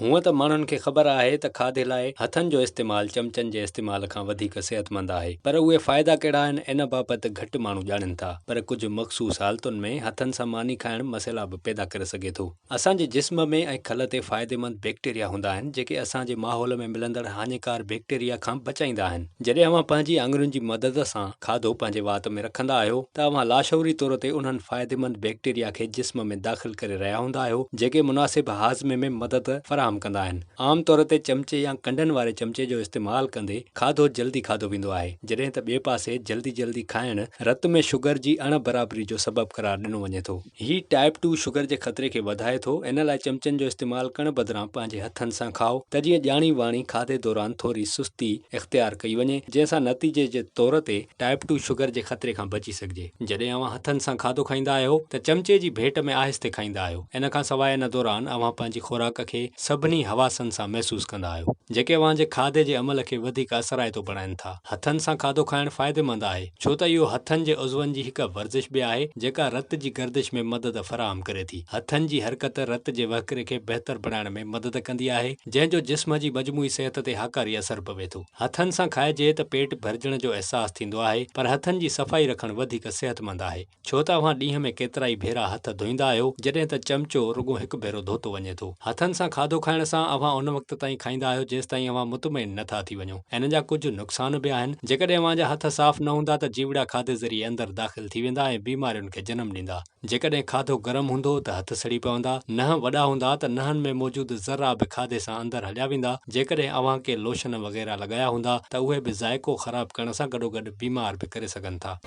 हूअं त माण्हुनि खे ख़बर आहे त खाधे लाइ हथनि जो इस्तेमालु चमचनि जे इस्तेमाल खां वधीक सेहतमंद आहे, पर उहे फ़ाइदा कहिड़ा आहिनि इन बाबति घटि माण्हू ॼाणनि था। पर कुझु मख़सूस हालतुनि में हथनि सां मानी खाइण मसइला बि पैदा करे सघे थो। असांजे जिस्म में ऐं खल ते फ़ाइदेमंद बैक्टीरिया हूंदा आहिनि जेके असांजे माहौल में मिलंदड़ हानिकार बैक्टीरिया खां बचाईंदा आहिनि। जॾहिं अव्हां पंहिंजी आङुरियुनि जी मदद सां खाधो पंहिंजे वात में रखंदा आहियो त अव्हां लाशऊरी तौर ते उन्हनि फ़ाइदेमंद बैक्टीरिया खे जिस्म में दाख़िल करे रहिया हूंदा आहियो जेके मुनासिब हाज़मे में मदद फराहम कंदा आहिनि। आम तौर ते चमचे या कंडनि वारे चमचे जो इस्तेमालु कंदे खाधो जल्दी खाधो वेंदो आहे, जॾहिं त ॿिए पासे जल्दी जल्दी खाइण रत में शुगर जी अणबराबरी जो सबबु करार ॾिनो वञे थो। ही टाइप 2 शुगर जे ख़तरे खे वधाए थो। इन लाइ चमचनि जो इस्तेमालु करण बदिरां पंहिंजे हथनि सां खाओ त जीअं ॼाणी वाणी खाधे दौरान थोरी सुस्ती इख़्तियार कई वञे, जंहिंसां नतीजे जे तौर ते टाइप 2 शुगर जे ख़तरे खां बची सघिजे। जॾहिं अव्हां हथनि सां खाधो खाईंदा आहियो त चमचे जी भेट में आहिस्ते खाईंदा आहियो। इन खां सवाइ इन दौरान अव्हां पंहिंजी खुराक खे सभिनी हवासनि सां महसूसु कंदा आहियो जेके अव्हां जे खाधे जे अमल खे वधीक असराइतो बणाइनि था। हथनि सां खाधो खाइण फ़ाइदेमंद आहे छो त इहो हथनि जे उज़वनि जी हिकु वर्ज़िश बि आहे जेका रत जी गर्दिश में मदद फराहम करे थी। हथनि जी हरकत रत जे वहकिरे खे बहितर बणाइण में मदद कंदी आहे, जंहिंजो जिस्म जी मजमूई सिहत ते हाकारी असर पवे थो। हथनि सां खाइजे त पेट भरिजण जो अहसासु थींदो आहे, पर हथनि जी सफ़ाई रखणु वधीक सेहतमंद आहे छो त अव्हां ॾींहं में केतिरा ई भेरा हथ धोईंदा आहियो, जॾहिं त चमचो रुॻो हिकु भेरो धोतो वञे थो। हथनि सां खाधो खाइण सां अव्हां उन वक़्त ताईं खाईंदा आहियो जेसि ताईं अव्हां मुतमइन नथा थी वञो। इन जा कुझु नुक़सान बि आहिनि। जेकॾहिं अव्हां जा हथ साफ़ न हूंदा त जीवड़ा खाधे ज़रिए अंदरि दाख़िल थी वेंदा ऐं बीमारियुनि खे जनम ॾींदा। जेकॾहिं खाधो गरम हूंदो त हथ सड़ी पवंदा। नंहं वॾा हूंदा त नंहनि में मौजूदु ज़र्रा बि खाधे सां अंदरि हलिया वेंदा। जेकॾहिं अव्हां के लोशन वग़ैरह लॻाया हूंदा त उहे बि ज़ाइको ख़राब करण सां गॾोगॾु बीमार बि करे सघनि था।